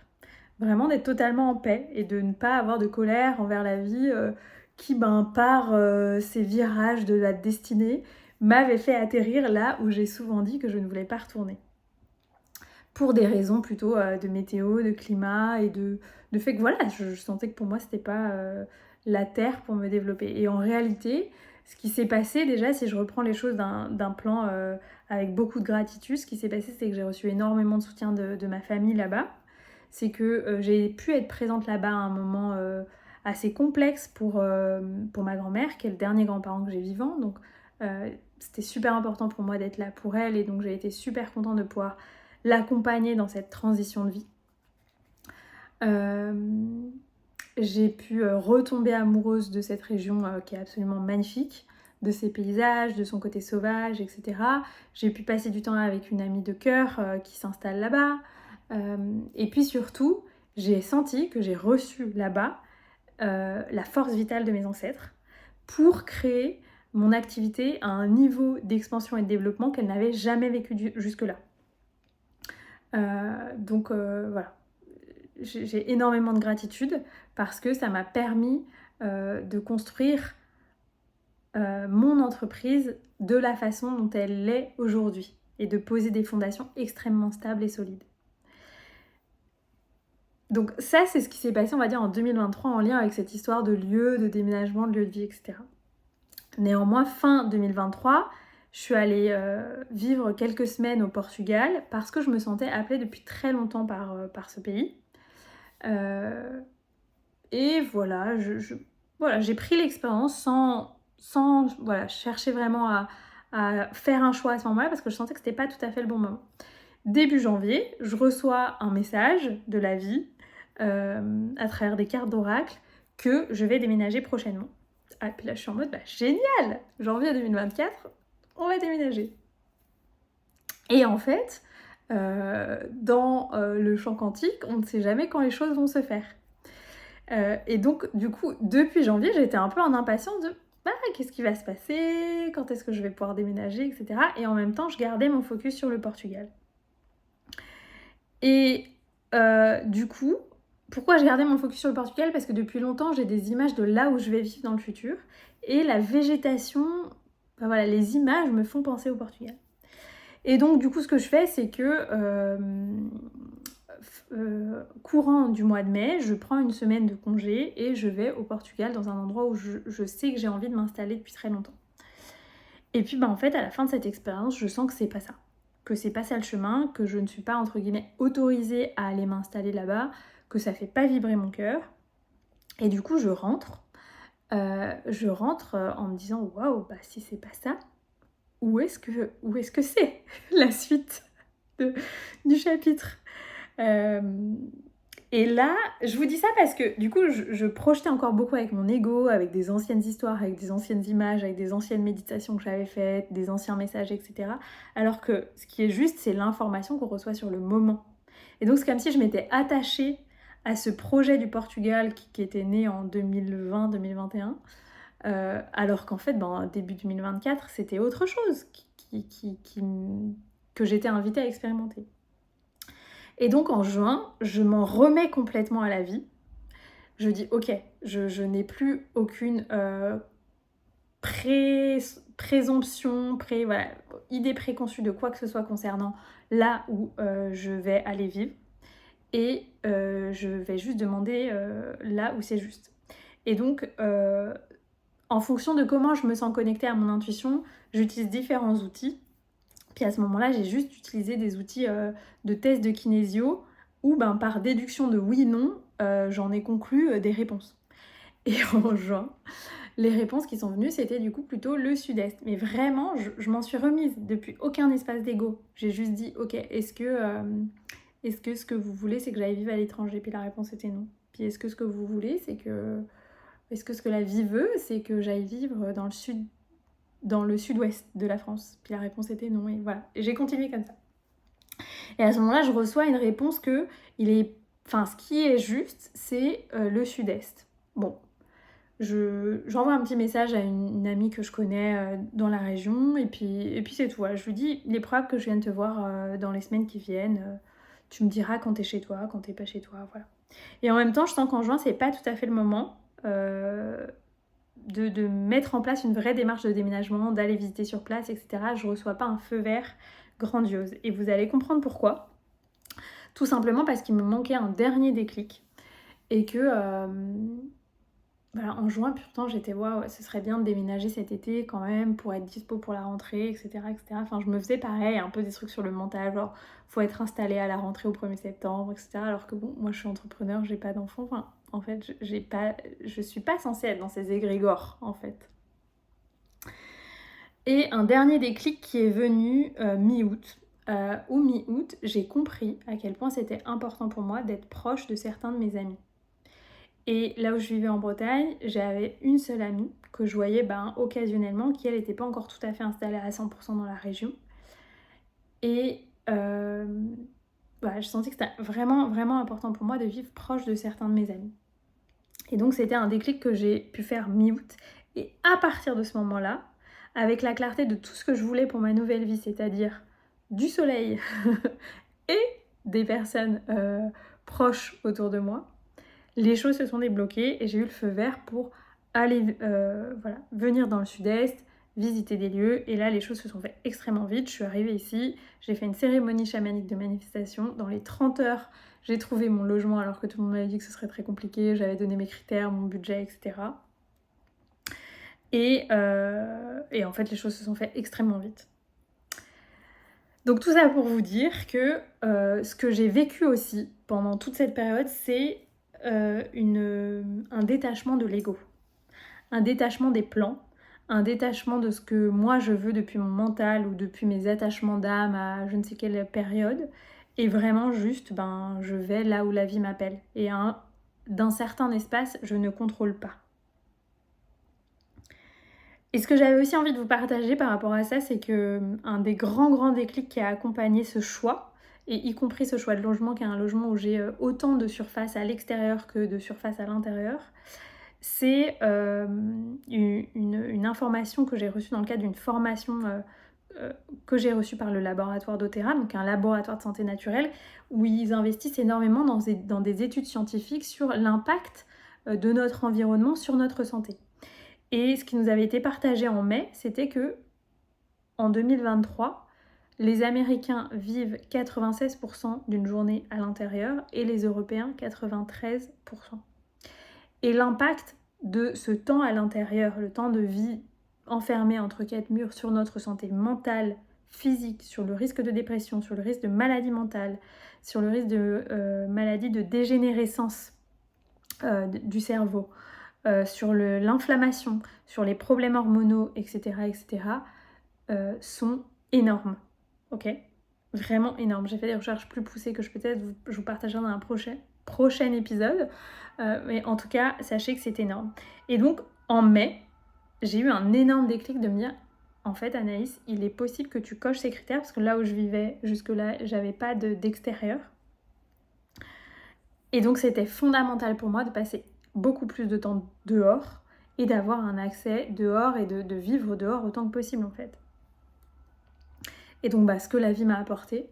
Vraiment d'être totalement en paix et de ne pas avoir de colère envers la vie qui, par ces virages de la destinée, m'avait fait atterrir là où j'ai souvent dit que je ne voulais pas retourner. Pour des raisons plutôt de météo, de climat et de fait que voilà, je sentais que pour moi c'était pas la terre pour me développer. Et en réalité, ce qui s'est passé déjà, si je reprends les choses d'un plan avec beaucoup de gratitude, ce qui s'est passé c'est que j'ai reçu énormément de soutien de ma famille là-bas. C'est que j'ai pu être présente là-bas à un moment assez complexe pour ma grand-mère, qui est le dernier grand-parent que j'ai vivant. Donc c'était super important pour moi d'être là pour elle et donc j'ai été super contente de pouvoir l'accompagner dans cette transition de vie. J'ai pu retomber amoureuse de cette région qui est absolument magnifique, de ses paysages, de son côté sauvage, etc. J'ai pu passer du temps avec une amie de cœur qui s'installe là-bas. Et puis surtout, j'ai senti que j'ai reçu là-bas la force vitale de mes ancêtres pour créer mon activité à un niveau d'expansion et de développement qu'elle n'avait jamais vécu jusque-là. Donc voilà, j'ai énormément de gratitude parce que ça m'a permis de construire mon entreprise de la façon dont elle l'est aujourd'hui et de poser des fondations extrêmement stables et solides. Donc ça, c'est ce qui s'est passé, on va dire, en 2023 en lien avec cette histoire de lieu, de déménagement, de lieu de vie, etc. Néanmoins, fin 2023, je suis allée vivre quelques semaines au Portugal parce que je me sentais appelée depuis très longtemps par ce pays. Et voilà, j'ai pris l'expérience sans chercher vraiment à faire un choix à ce moment-là parce que je sentais que c'était pas tout à fait le bon moment. Début janvier, je reçois un message de la vie à travers des cartes d'oracle que je vais déménager prochainement. Ah, puis là je suis en mode génial, janvier 2024, on va déménager. Et en fait, dans le champ quantique, on ne sait jamais quand les choses vont se faire. Et donc, du coup, depuis janvier, j'étais un peu en impatience de qu'est-ce qui va se passer, quand est-ce que je vais pouvoir déménager, etc. Et en même temps, je gardais mon focus sur le Portugal. Et du coup, pourquoi je gardais mon focus sur le Portugal ? Parce que depuis longtemps, j'ai des images de là où je vais vivre dans le futur. Et la végétation, les images me font penser au Portugal. Et donc, du coup, ce que je fais, c'est que courant du mois de mai, je prends une semaine de congé et je vais au Portugal dans un endroit où je sais que j'ai envie de m'installer depuis très longtemps. Et puis en fait, à la fin de cette expérience, je sens que c'est pas ça. Que c'est pas ça le chemin, que je ne suis pas entre guillemets autorisée à aller m'installer là-bas, que ça fait pas vibrer mon cœur. Et du coup, je rentre en me disant waouh, si c'est pas ça, où est-ce que c'est la suite du chapitre ? Et là, je vous dis ça parce que du coup, je projetais encore beaucoup avec mon ego, avec des anciennes histoires, avec des anciennes images, avec des anciennes méditations que j'avais faites, des anciens messages, etc. Alors que ce qui est juste, c'est l'information qu'on reçoit sur le moment. Et donc, c'est comme si je m'étais attachée à ce projet du Portugal qui était né en 2020-2021, alors qu'en fait, début 2024, c'était autre chose que j'étais invitée à expérimenter. Et donc en juin, je m'en remets complètement à la vie. Je dis ok, je n'ai plus aucune présomption, idée préconçue de quoi que ce soit concernant là où je vais aller vivre. Et je vais juste demander là où c'est juste. Et donc en fonction de comment je me sens connectée à mon intuition, j'utilise différents outils. Puis à ce moment-là, j'ai juste utilisé des outils de test de kinésio où par déduction de oui-non, j'en ai conclu des réponses. Et en juin, les réponses qui sont venues, c'était du coup plutôt le sud-est. Mais vraiment, je m'en suis remise depuis aucun espace d'ego. J'ai juste dit, ok, est-ce que ce que vous voulez, c'est que j'aille vivre à l'étranger? Puis la réponse était non. Puis est-ce que ce que vous voulez, c'est que... Est-ce que ce que la vie veut, c'est que j'aille vivre dans le sud-ouest de la France? Puis la réponse était non, et voilà. Et j'ai continué comme ça. Et à ce moment-là, je reçois une réponse que ce qui est juste, c'est le sud-est. Bon, j'envoie un petit message à une amie que je connais dans la région, et puis c'est tout. Voilà. Je lui dis, il est probable que je vienne te voir dans les semaines qui viennent. Tu me diras quand t'es chez toi, quand t'es pas chez toi, voilà. Et en même temps, je sens qu'en juin, c'est pas tout à fait le moment de mettre en place une vraie démarche de déménagement, d'aller visiter sur place, etc. Je reçois pas un feu vert grandiose. Et vous allez comprendre pourquoi. Tout simplement parce qu'il me manquait un dernier déclic. Et que, en juin, pourtant, j'étais, waouh, ce serait bien de déménager cet été quand même pour être dispo pour la rentrée, etc., etc. Enfin, je me faisais pareil, un peu des trucs sur le mental, genre, faut être installé à la rentrée au 1er septembre, etc. Alors que bon, moi, je suis entrepreneur, j'ai pas d'enfant. Enfin, en fait, je suis pas censée être dans ces égrégores, en fait. Et un dernier déclic qui est venu mi-août. Ou mi-août, j'ai compris à quel point c'était important pour moi d'être proche de certains de mes amis. Et là où je vivais en Bretagne, j'avais une seule amie que je voyais occasionnellement, qui elle n'était pas encore tout à fait installée à 100% dans la région. Et je sentais que c'était vraiment, vraiment important pour moi de vivre proche de certains de mes amis. Et donc c'était un déclic que j'ai pu faire mi-août. Et à partir de ce moment-là, avec la clarté de tout ce que je voulais pour ma nouvelle vie, c'est-à-dire du soleil et des personnes proches autour de moi, les choses se sont débloquées et j'ai eu le feu vert pour aller venir dans le sud-est, visiter des lieux. Et là, les choses se sont faites extrêmement vite. Je suis arrivée ici, j'ai fait une cérémonie chamanique de manifestation. Dans les 30 heures, j'ai trouvé mon logement alors que tout le monde m'avait dit que ce serait très compliqué. J'avais donné mes critères, mon budget, etc. Et en fait, les choses se sont faites extrêmement vite. Donc tout ça pour vous dire que ce que j'ai vécu aussi pendant toute cette période, c'est un détachement de l'ego, un détachement des plans, un détachement de ce que moi je veux depuis mon mental ou depuis mes attachements d'âme à je ne sais quelle période, et vraiment juste je vais là où la vie m'appelle. Et d'un certain espace, je ne contrôle pas. Et ce que j'avais aussi envie de vous partager par rapport à ça, c'est que un des grands déclics qui a accompagné ce choix, et y compris ce choix de logement, qui est un logement où j'ai autant de surface à l'extérieur que de surface à l'intérieur, c'est une information que j'ai reçue dans le cadre d'une formation que j'ai reçue par le laboratoire d'Otera, donc un laboratoire de santé naturelle, où ils investissent énormément dans des études scientifiques sur l'impact de notre environnement sur notre santé. Et ce qui nous avait été partagé en mai, c'était que en 2023, les Américains vivent 96% d'une journée à l'intérieur et les Européens 93%. Et l'impact de ce temps à l'intérieur, le temps de vie enfermé entre quatre murs sur notre santé mentale, physique, sur le risque de dépression, sur le risque de maladie mentale, sur le risque de maladie de dégénérescence du cerveau, sur l'inflammation, sur les problèmes hormonaux, etc., sont énormes. Ok ? Vraiment énormes. J'ai fait des recherches plus poussées que je vous partagerai dans un prochain épisode. Mais en tout cas, sachez que c'est énorme. Et donc, en mai, j'ai eu un énorme déclic de me dire, en fait, Anaïs, il est possible que tu coches ces critères, parce que là où je vivais jusque-là, j'avais pas d'extérieur. Et donc, c'était fondamental pour moi de passer beaucoup plus de temps dehors et d'avoir un accès dehors et de vivre dehors autant que possible, en fait. Et donc, ce que la vie m'a apporté,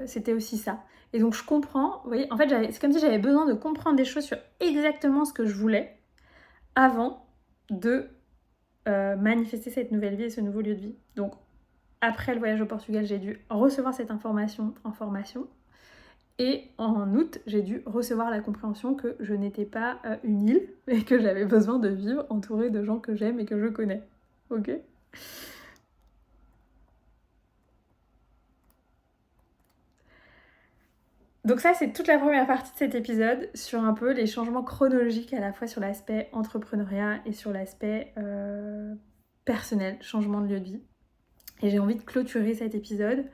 c'était aussi ça. Et donc, je comprends, vous voyez, en fait, c'est comme si j'avais besoin de comprendre des choses sur exactement ce que je voulais avant de manifester cette nouvelle vie et ce nouveau lieu de vie. Donc, après le voyage au Portugal, j'ai dû recevoir cette information en formation. Et en août, j'ai dû recevoir la compréhension que je n'étais pas une île et que j'avais besoin de vivre entourée de gens que j'aime et que je connais. Ok ? Donc ça, c'est toute la première partie de cet épisode sur un peu les changements chronologiques à la fois sur l'aspect entrepreneuriat et sur l'aspect personnel, changement de lieu de vie. Et j'ai envie de clôturer cet épisode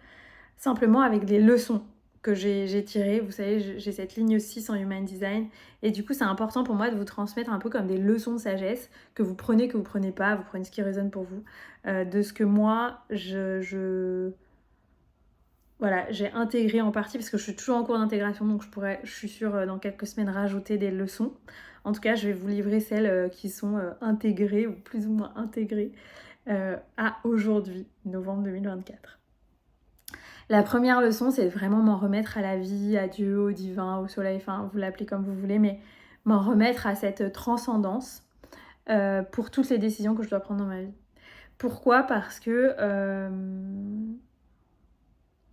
simplement avec des leçons que j'ai tirées. Vous savez, j'ai cette ligne 6 en Human Design. Et du coup, c'est important pour moi de vous transmettre un peu comme des leçons de sagesse que vous prenez pas, vous prenez ce qui résonne pour vous. De ce que moi, voilà, j'ai intégré en partie parce que je suis toujours en cours d'intégration, donc je suis sûre dans quelques semaines rajouter des leçons. En tout cas, je vais vous livrer celles qui sont intégrées ou plus ou moins intégrées à aujourd'hui, novembre 2024. La première leçon, c'est vraiment m'en remettre à la vie, à Dieu, au divin, au soleil, enfin vous l'appelez comme vous voulez, mais m'en remettre à cette transcendance pour toutes les décisions que je dois prendre dans ma vie. Pourquoi ? Parce que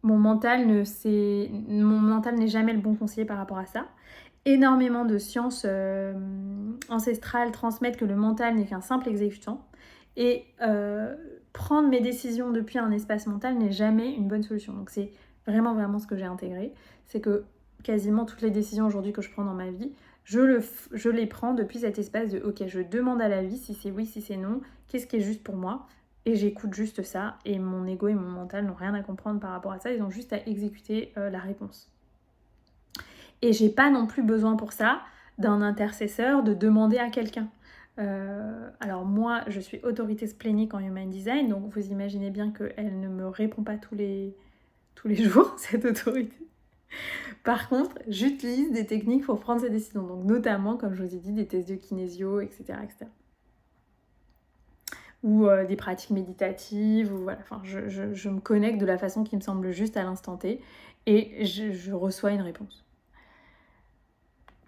mon mental n'est jamais le bon conseiller par rapport à ça. Énormément de sciences ancestrales transmettent que le mental n'est qu'un simple exécutant. Et prendre mes décisions depuis un espace mental n'est jamais une bonne solution. Donc c'est vraiment ce que j'ai intégré. C'est que quasiment toutes les décisions aujourd'hui que je prends dans ma vie, je les prends depuis cet espace de ok, je demande à la vie si c'est oui, si c'est non, qu'est-ce qui est juste pour moi. Et j'écoute juste ça, et mon ego et mon mental n'ont rien à comprendre par rapport à ça, ils ont juste à exécuter la réponse. Et j'ai pas non plus besoin pour ça d'un intercesseur, de demander à quelqu'un. Alors moi, je suis autorité splénique en Human Design, donc vous imaginez bien qu'elle ne me répond pas tous les jours, cette autorité. Par contre, j'utilise des techniques pour prendre ces décisions, donc notamment, comme je vous ai dit, des tests de kinésio, etc. Ou des pratiques méditatives, ou voilà. Enfin, je me connecte de la façon qui me semble juste à l'instant T, et je reçois une réponse.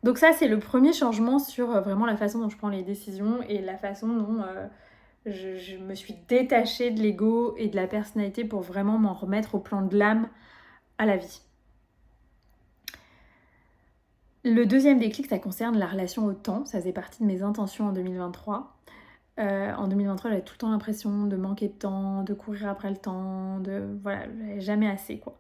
Donc ça, c'est le premier changement sur vraiment la façon dont je prends les décisions et la façon dont je me suis détachée de l'ego et de la personnalité pour vraiment m'en remettre au plan de l'âme à la vie. Le deuxième déclic, ça concerne la relation au temps. Ça faisait partie de mes intentions en 2023. En 2023, j'avais tout le temps l'impression de manquer de temps, de courir après le temps, voilà, j'avais jamais assez, quoi.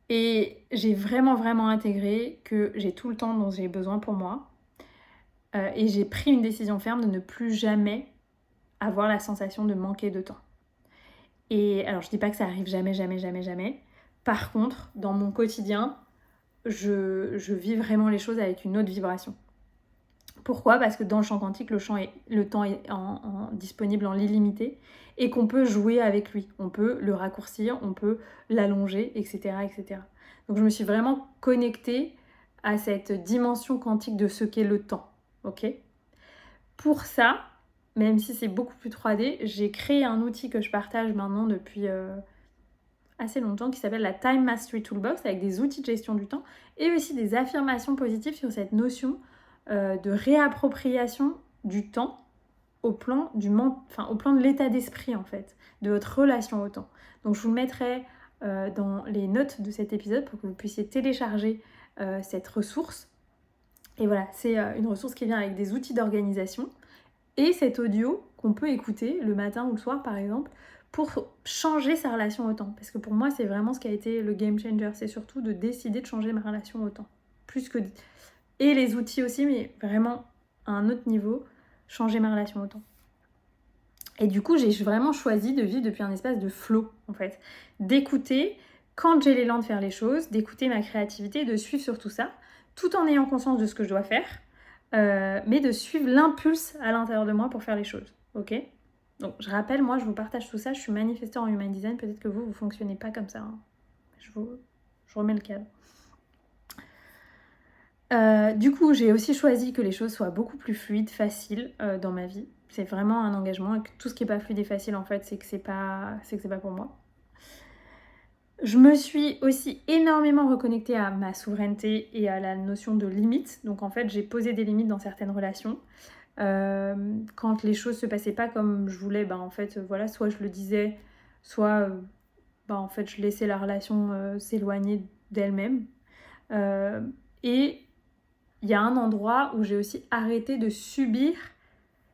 Et j'ai vraiment intégré que j'ai tout le temps dont j'ai besoin pour moi. Et j'ai pris une décision ferme de ne plus jamais avoir la sensation de manquer de temps. Et alors, je dis pas que ça arrive jamais. Par contre, dans mon quotidien, je vis vraiment les choses avec une autre vibration. Pourquoi ? Parce que dans le champ quantique, le temps est disponible en illimité et qu'on peut jouer avec lui. On peut le raccourcir, on peut l'allonger, etc. Donc je me suis vraiment connectée à cette dimension quantique de ce qu'est le temps. Ok ? Pour ça, même si c'est beaucoup plus 3D, j'ai créé un outil que je partage maintenant depuis assez longtemps qui s'appelle la Time Mastery Toolbox avec des outils de gestion du temps et aussi des affirmations positives sur cette notion de réappropriation du temps au plan de l'état d'esprit en fait, de votre relation au temps. Donc je vous le mettrai dans les notes de cet épisode pour que vous puissiez télécharger cette ressource. Et voilà, c'est une ressource qui vient avec des outils d'organisation et cet audio qu'on peut écouter le matin ou le soir par exemple pour changer sa relation au temps. Parce que pour moi, c'est vraiment ce qui a été le game changer, c'est surtout de décider de changer ma relation au temps. Et les outils aussi, mais vraiment à un autre niveau, changer ma relation au temps. Et du coup, j'ai vraiment choisi de vivre depuis un espace de flow, en fait. D'écouter quand j'ai l'élan de faire les choses, d'écouter ma créativité, de suivre sur tout ça, tout en ayant conscience de ce que je dois faire, mais de suivre l'impulse à l'intérieur de moi pour faire les choses, ok ? Donc, je rappelle, moi, je vous partage tout ça, je suis manifesteur en Human Design, peut-être que vous fonctionnez pas comme ça, hein. Je remets le cadre. Du coup, j'ai aussi choisi que les choses soient beaucoup plus fluides, faciles dans ma vie. C'est vraiment un engagement et que tout ce qui n'est pas fluide et facile, en fait, c'est que c'est pas pour moi. Je me suis aussi énormément reconnectée à ma souveraineté et à la notion de limite. Donc, en fait, j'ai posé des limites dans certaines relations. Quand les choses se passaient pas comme je voulais, en fait, voilà, soit je le disais, soit en fait, je laissais la relation s'éloigner d'elle-même. Et il y a un endroit où j'ai aussi arrêté de subir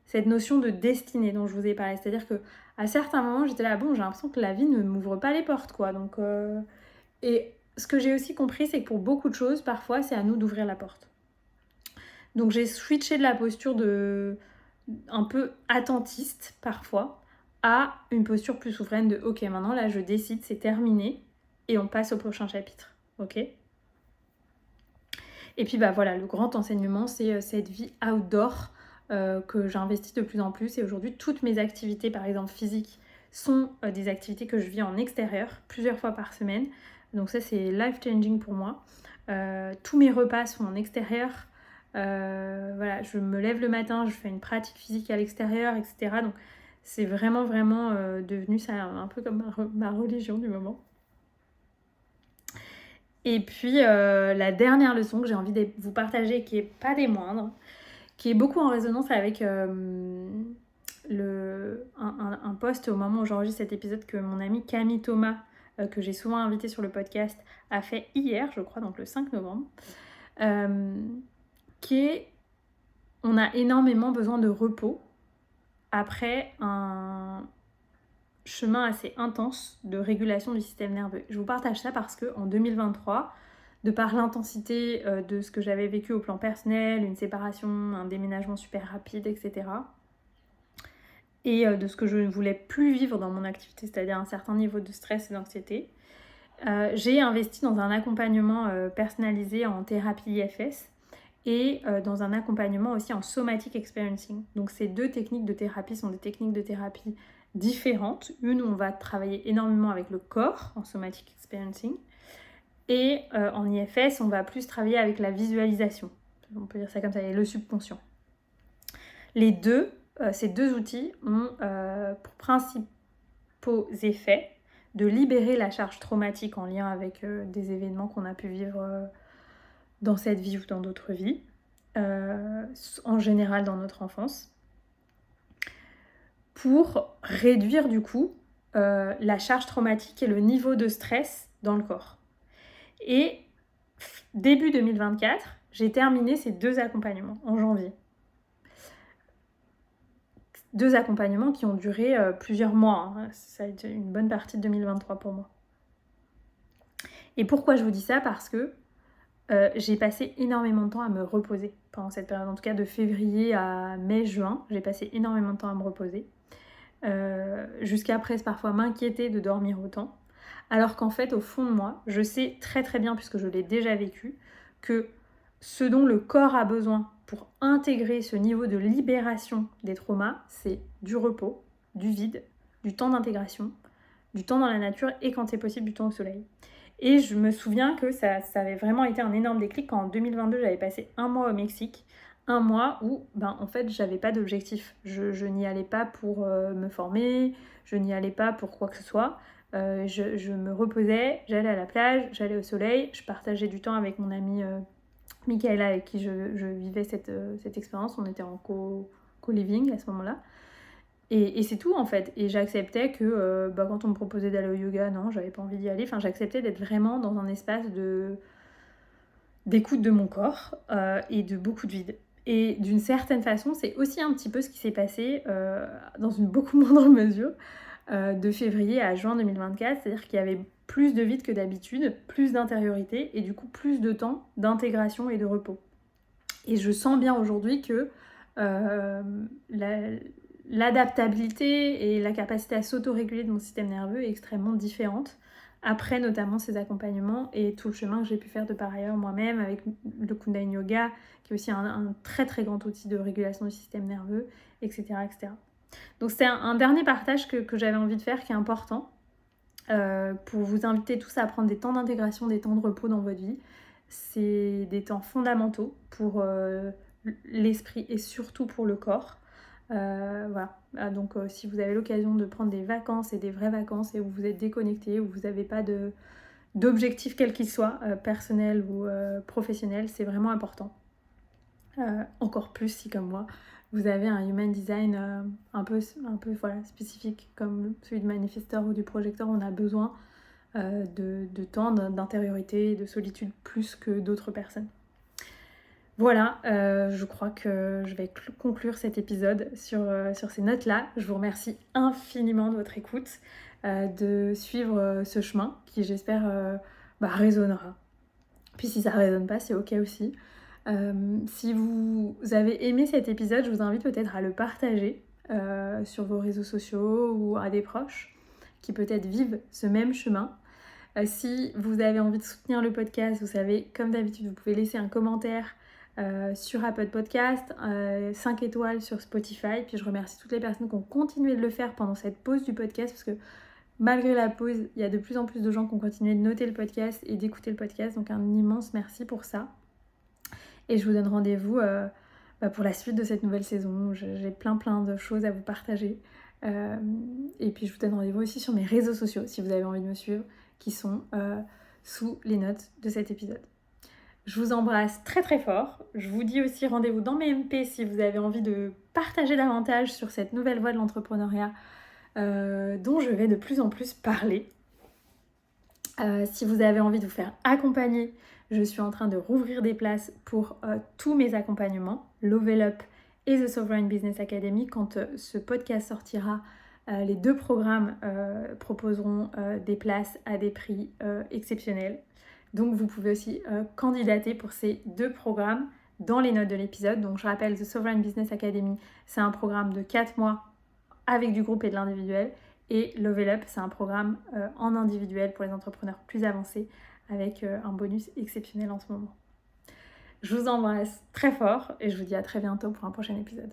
cette notion de destinée dont je vous ai parlé. C'est-à-dire qu'à certains moments, j'étais là, bon, j'ai l'impression que la vie ne m'ouvre pas les portes, quoi. Donc, et ce que j'ai aussi compris, c'est que pour beaucoup de choses, parfois, c'est à nous d'ouvrir la porte. Donc, j'ai switché de la posture un peu attentiste, parfois, à une posture plus souveraine de, ok, maintenant, là, je décide, c'est terminé, et on passe au prochain chapitre, ok ? Et puis, voilà, le grand enseignement, c'est cette vie outdoor que j'investis de plus en plus. Et aujourd'hui, toutes mes activités, par exemple physiques, sont des activités que je vis en extérieur, plusieurs fois par semaine. Donc ça, c'est life-changing pour moi. Tous mes repas sont en extérieur. Voilà, je me lève le matin, je fais une pratique physique à l'extérieur, etc. Donc c'est vraiment, vraiment devenu ça un peu comme ma religion du moment. Et puis la dernière leçon que j'ai envie de vous partager, qui n'est pas des moindres, qui est beaucoup en résonance avec un post au moment où j'enregistre cet épisode que mon amie Camille Thomas, que j'ai souvent invitée sur le podcast, a fait hier, je crois, donc le 5 novembre, qui est « On a énormément besoin de repos après un chemin assez intense de régulation du système nerveux ». Je vous partage ça parce qu'en 2023, de par l'intensité de ce que j'avais vécu au plan personnel, une séparation, un déménagement super rapide, etc. Et de ce que je ne voulais plus vivre dans mon activité, c'est-à-dire un certain niveau de stress et d'anxiété, j'ai investi dans un accompagnement personnalisé en thérapie IFS et dans un accompagnement aussi en somatic experiencing. Donc ces deux techniques de thérapie sont des techniques de thérapie différentes. Une, on va travailler énormément avec le corps en somatic experiencing, et en IFS, on va plus travailler avec la visualisation. On peut dire ça comme ça, et le subconscient. Ces deux outils ont pour principaux effets de libérer la charge traumatique en lien avec des événements qu'on a pu vivre dans cette vie ou dans d'autres vies, en général dans notre enfance, pour réduire du coup la charge traumatique et le niveau de stress dans le corps. Et début 2024, j'ai terminé ces deux accompagnements en janvier. Deux accompagnements qui ont duré plusieurs mois. Hein. Ça a été une bonne partie de 2023 pour moi. Et pourquoi je vous dis ça ? Parce que j'ai passé énormément de temps à me reposer pendant cette période. En tout cas, de février à mai-juin, j'ai passé énormément de temps à me reposer. Jusqu'à presque parfois m'inquiéter de dormir autant. Alors qu'en fait, au fond de moi, je sais très très bien, puisque je l'ai déjà vécu, que ce dont le corps a besoin pour intégrer ce niveau de libération des traumas, c'est du repos, du vide, du temps d'intégration, du temps dans la nature et quand c'est possible, du temps au soleil. Et je me souviens que ça avait vraiment été un énorme déclic quand en 2022, j'avais passé un mois au Mexique. Un mois où, en fait, j'avais pas d'objectif. Je n'y allais pas pour me former, je n'y allais pas pour quoi que ce soit. Je me reposais, j'allais à la plage, j'allais au soleil, je partageais du temps avec mon amie Michaela, avec qui je vivais cette expérience. On était en co-living à ce moment-là. Et c'est tout en fait. Et j'acceptais que quand on me proposait d'aller au yoga, non, j'avais pas envie d'y aller. Enfin, j'acceptais d'être vraiment dans un espace d'écoute de mon corps et de beaucoup de vide. Et d'une certaine façon, c'est aussi un petit peu ce qui s'est passé dans une beaucoup moindre mesure de février à juin 2024. C'est-à-dire qu'il y avait plus de vide que d'habitude, plus d'intériorité et du coup plus de temps d'intégration et de repos. Et je sens bien aujourd'hui que l'adaptabilité et la capacité à s'autoréguler de mon système nerveux est extrêmement différente après notamment ces accompagnements et tout le chemin que j'ai pu faire de par ailleurs moi-même avec le Kundalini Yoga, qui est aussi un très très grand outil de régulation du système nerveux, etc. etc. Donc c'est un dernier partage que j'avais envie de faire, qui est important, pour vous inviter tous à prendre des temps d'intégration, des temps de repos dans votre vie. C'est des temps fondamentaux pour l'esprit et surtout pour le corps. Voilà. Donc si vous avez l'occasion de prendre des vacances et des vraies vacances et où vous êtes déconnecté, où vous n'avez pas d'objectif quel qu'il soit, personnel ou professionnel, c'est vraiment important. Encore plus si comme moi, vous avez un human design un peu voilà, spécifique comme celui de manifesteur ou du projecteur. On a besoin de temps d'intériorité et de solitude plus que d'autres personnes. Voilà, je crois que je vais conclure cet épisode sur ces notes-là. Je vous remercie infiniment de votre écoute, de suivre ce chemin qui, j'espère, résonnera. Puis si ça ne résonne pas, c'est ok aussi. Si vous avez aimé cet épisode, je vous invite peut-être à le partager sur vos réseaux sociaux ou à des proches qui peut-être vivent ce même chemin. Si vous avez envie de soutenir le podcast, vous savez, comme d'habitude, vous pouvez laisser un commentaire sur Apple Podcast, 5 étoiles sur Spotify. Puis je remercie toutes les personnes qui ont continué de le faire pendant cette pause du podcast, parce que malgré la pause, il y a de plus en plus de gens qui ont continué de noter le podcast et d'écouter le podcast. Donc un immense merci pour ça. Et je vous donne rendez-vous pour la suite de cette nouvelle saison. J'ai plein de choses à vous partager. Et puis je vous donne rendez-vous aussi sur mes réseaux sociaux, si vous avez envie de me suivre, qui sont sous les notes de cet épisode. Je vous embrasse très fort. Je vous dis aussi rendez-vous dans mes MP si vous avez envie de partager davantage sur cette nouvelle voie de l'entrepreneuriat dont je vais de plus en plus parler. Si vous avez envie de vous faire accompagner, je suis en train de rouvrir des places pour tous mes accompagnements, Level Up et The Sovereign Business Academy. Quand ce podcast sortira, les 2 programmes proposeront des places à des prix exceptionnels. Donc vous pouvez aussi candidater pour ces 2 programmes dans les notes de l'épisode. Donc je rappelle, The Sovereign Business Academy, c'est un programme de 4 mois avec du groupe et de l'individuel. Et Level Up, c'est un programme en individuel pour les entrepreneurs plus avancés avec un bonus exceptionnel en ce moment. Je vous embrasse très fort et je vous dis à très bientôt pour un prochain épisode.